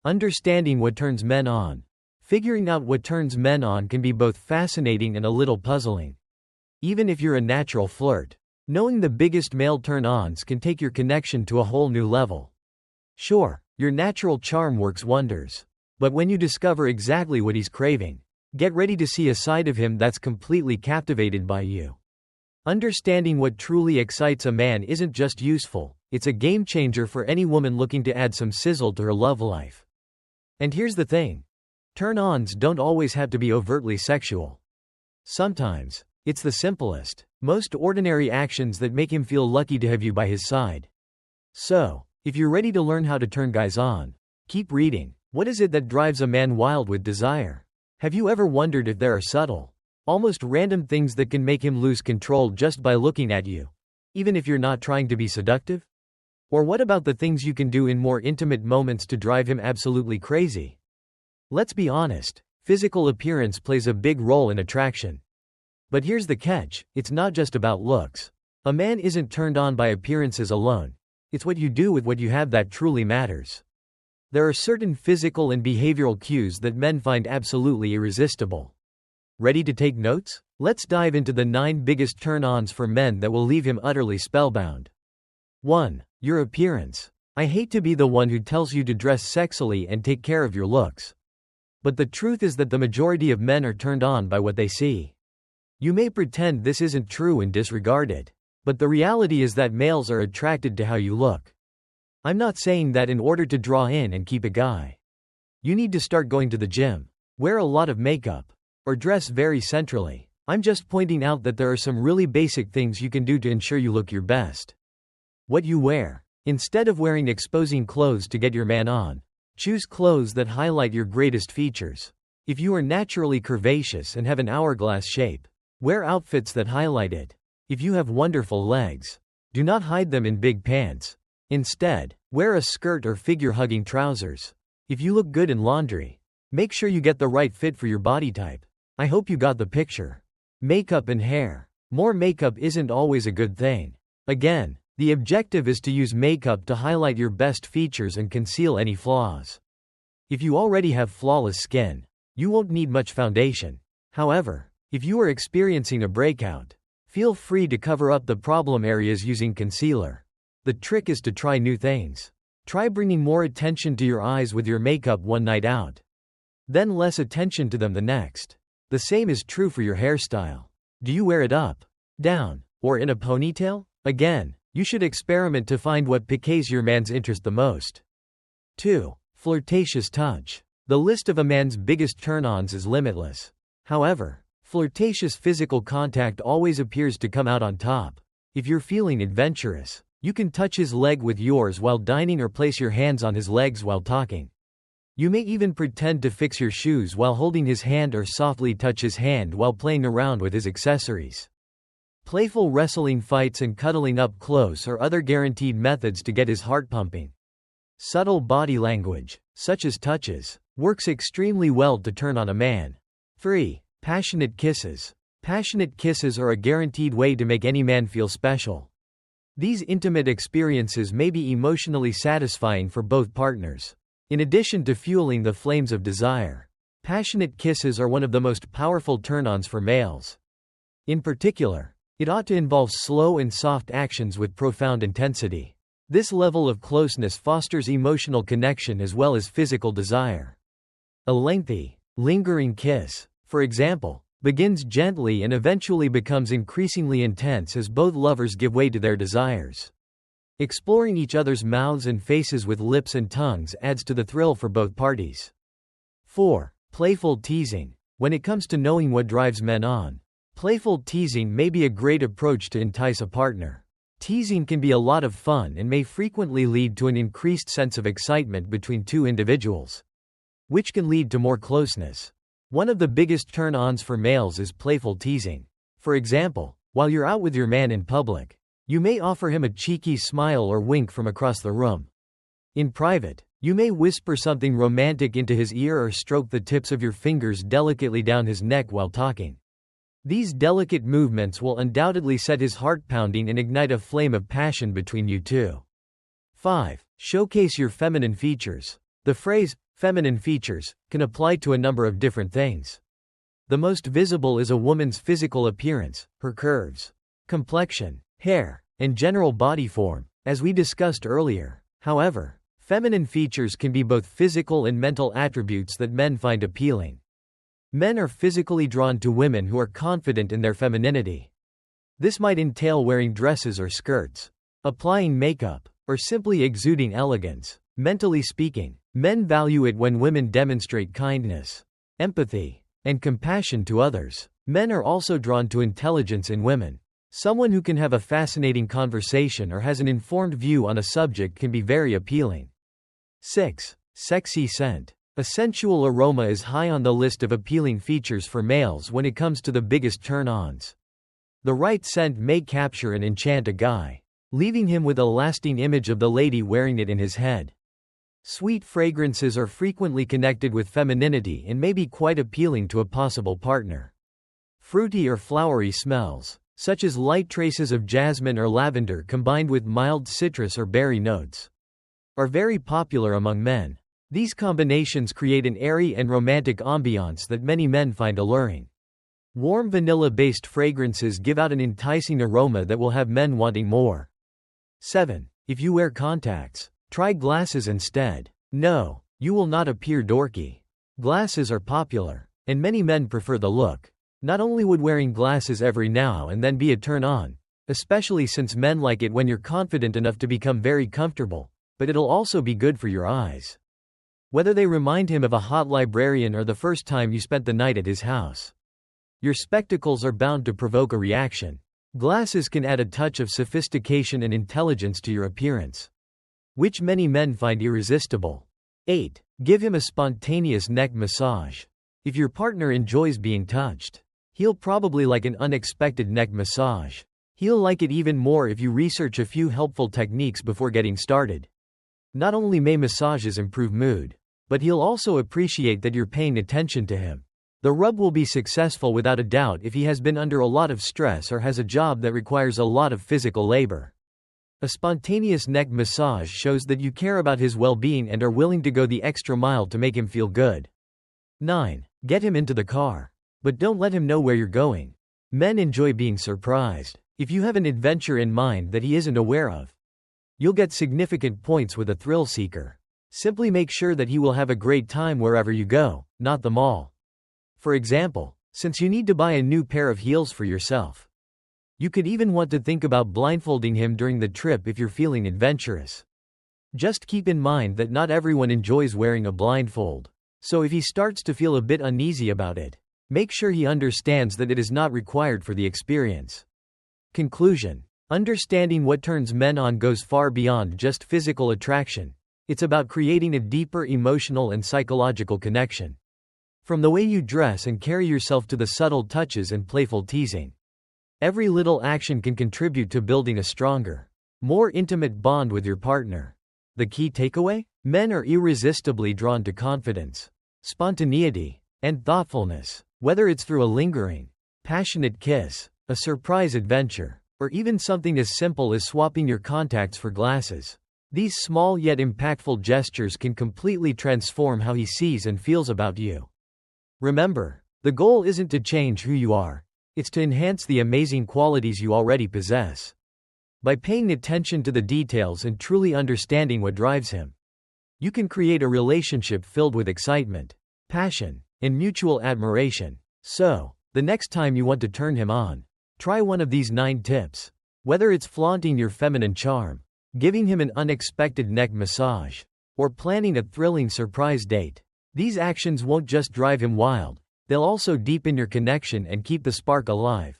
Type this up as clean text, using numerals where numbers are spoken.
Understanding what turns men on. Figuring out what turns men on can be both fascinating and a little puzzling. Even if you're a natural flirt, knowing the biggest male turn-ons can take your connection to a whole new level. Sure, your natural charm works wonders. But when you discover exactly what he's craving, get ready to see a side of him that's completely captivated by you. Understanding what truly excites a man isn't just useful, it's a game changer for any woman looking to add some sizzle to her love life. And here's the thing. Turn-ons don't always have to be overtly sexual. Sometimes, it's the simplest, most ordinary actions that make him feel lucky to have you by his side. So, if you're ready to learn how to turn guys on, keep reading. What is it that drives a man wild with desire? Have you ever wondered if there are subtle, almost random things that can make him lose control just by looking at you, even if you're not trying to be seductive? Or what about the things you can do in more intimate moments to drive him absolutely crazy? Let's be honest, physical appearance plays a big role in attraction. But here's the catch, it's not just about looks. A man isn't turned on by appearances alone. It's what you do with what you have that truly matters. There are certain physical and behavioral cues that men find absolutely irresistible. Ready to take notes? Let's dive into the 9 biggest turn-ons for men that will leave him utterly spellbound. 1. Your appearance. I hate to be the one who tells you to dress sexily and take care of your looks. But the truth is that the majority of men are turned on by what they see. You may pretend this isn't true and disregard it, but the reality is that males are attracted to how you look. I'm not saying that in order to draw in and keep a guy, you need to start going to the gym, wear a lot of makeup, or dress very centrally. I'm just pointing out that there are some really basic things you can do to ensure you look your best. What you wear. Instead of wearing exposing clothes to get your man on, choose clothes that highlight your greatest features. If you are naturally curvaceous and have an hourglass shape, wear outfits that highlight it. If you have wonderful legs, do not hide them in big pants. Instead, wear a skirt or figure-hugging trousers. If you look good in laundry, make sure you get the right fit for your body type. I hope you got the picture. Makeup and hair. More makeup isn't always a good thing. Again, the objective is to use makeup to highlight your best features and conceal any flaws. If you already have flawless skin, you won't need much foundation. However, if you are experiencing a breakout, feel free to cover up the problem areas using concealer. The trick is to try new things. Try bringing more attention to your eyes with your makeup one night out, then less attention to them the next. The same is true for your hairstyle. Do you wear it up, down, or in a ponytail? Again, you should experiment to find what piques your man's interest the most. 2. Flirtatious touch. The list of a man's biggest turn-ons is limitless. However, flirtatious physical contact always appears to come out on top. If you're feeling adventurous, you can touch his leg with yours while dining or place your hands on his legs while talking. You may even pretend to fix your shoes while holding his hand or softly touch his hand while playing around with his accessories. Playful wrestling fights and cuddling up close are other guaranteed methods to get his heart pumping. Subtle body language, such as touches, works extremely well to turn on a man. 3. Passionate kisses. Passionate kisses are a guaranteed way to make any man feel special. These intimate experiences may be emotionally satisfying for both partners. In addition to fueling the flames of desire, passionate kisses are one of the most powerful turn-ons for males. In particular, it ought to involve slow and soft actions with profound intensity. This level of closeness fosters emotional connection as well as physical desire. A lengthy, lingering kiss, for example, begins gently and eventually becomes increasingly intense as both lovers give way to their desires. Exploring each other's mouths and faces with lips and tongues adds to the thrill for both parties. 4. Playful teasing. When it comes to knowing what drives men on, playful teasing may be a great approach to entice a partner. Teasing can be a lot of fun and may frequently lead to an increased sense of excitement between two individuals, which can lead to more closeness. One of the biggest turn-ons for males is playful teasing. For example, while you're out with your man in public, you may offer him a cheeky smile or wink from across the room. In private, you may whisper something romantic into his ear or stroke the tips of your fingers delicately down his neck while talking. These delicate movements will undoubtedly set his heart pounding and ignite a flame of passion between you two. 5. Showcase your feminine features. The phrase, feminine features, can apply to a number of different things. The most visible is a woman's physical appearance, her curves, complexion, hair, and general body form, as we discussed earlier. However, feminine features can be both physical and mental attributes that men find appealing. Men are physically drawn to women who are confident in their femininity. This might entail wearing dresses or skirts, applying makeup, or simply exuding elegance. Mentally speaking, men value it when women demonstrate kindness, empathy, and compassion to others. Men are also drawn to intelligence in women. Someone who can have a fascinating conversation or has an informed view on a subject can be very appealing. 6. Sexy scent. A sensual aroma is high on the list of appealing features for males when it comes to the biggest turn-ons. The right scent may capture and enchant a guy, leaving him with a lasting image of the lady wearing it in his head. Sweet fragrances are frequently connected with femininity and may be quite appealing to a possible partner. Fruity or flowery smells, such as light traces of jasmine or lavender combined with mild citrus or berry notes, are very popular among men. These combinations create an airy and romantic ambiance that many men find alluring. Warm vanilla-based fragrances give out an enticing aroma that will have men wanting more. 7. If you wear contacts, try glasses instead. No, you will not appear dorky. Glasses are popular, and many men prefer the look. Not only would wearing glasses every now and then be a turn-on, especially since men like it when you're confident enough to become very comfortable, but it'll also be good for your eyes. Whether they remind him of a hot librarian or the first time you spent the night at his house, your spectacles are bound to provoke a reaction. Glasses can add a touch of sophistication and intelligence to your appearance, which many men find irresistible. 8. Give him a spontaneous neck massage. If your partner enjoys being touched, he'll probably like an unexpected neck massage. He'll like it even more if you research a few helpful techniques before getting started. Not only may massages improve mood, but he'll also appreciate that you're paying attention to him. The rub will be successful without a doubt if he has been under a lot of stress or has a job that requires a lot of physical labor. A spontaneous neck massage shows that you care about his well-being and are willing to go the extra mile to make him feel good. 9. Get him into the car. But don't let him know where you're going. Men enjoy being surprised. If you have an adventure in mind that he isn't aware of, you'll get significant points with a thrill seeker. Simply make sure that he will have a great time wherever you go, not the mall. For example, since you need to buy a new pair of heels for yourself, you could even want to think about blindfolding him during the trip if you're feeling adventurous. Just keep in mind that not everyone enjoys wearing a blindfold, so if he starts to feel a bit uneasy about it, make sure he understands that it is not required for the experience. Conclusion. Understanding what turns men on goes far beyond just physical attraction. It's about creating a deeper emotional and psychological connection. From the way you dress and carry yourself to the subtle touches and playful teasing, every little action can contribute to building a stronger, more intimate bond with your partner. The key takeaway? Men are irresistibly drawn to confidence, spontaneity, and thoughtfulness. Whether it's through a lingering, passionate kiss, a surprise adventure, or even something as simple as swapping your contacts for glasses, these small yet impactful gestures can completely transform how he sees and feels about you. Remember, the goal isn't to change who you are, it's to enhance the amazing qualities you already possess. By paying attention to the details and truly understanding what drives him, you can create a relationship filled with excitement, passion, and mutual admiration. So, the next time you want to turn him on, try one of these 9 tips. Whether it's flaunting your feminine charm, giving him an unexpected neck massage, or planning a thrilling surprise date, these actions won't just drive him wild, they'll also deepen your connection and keep the spark alive.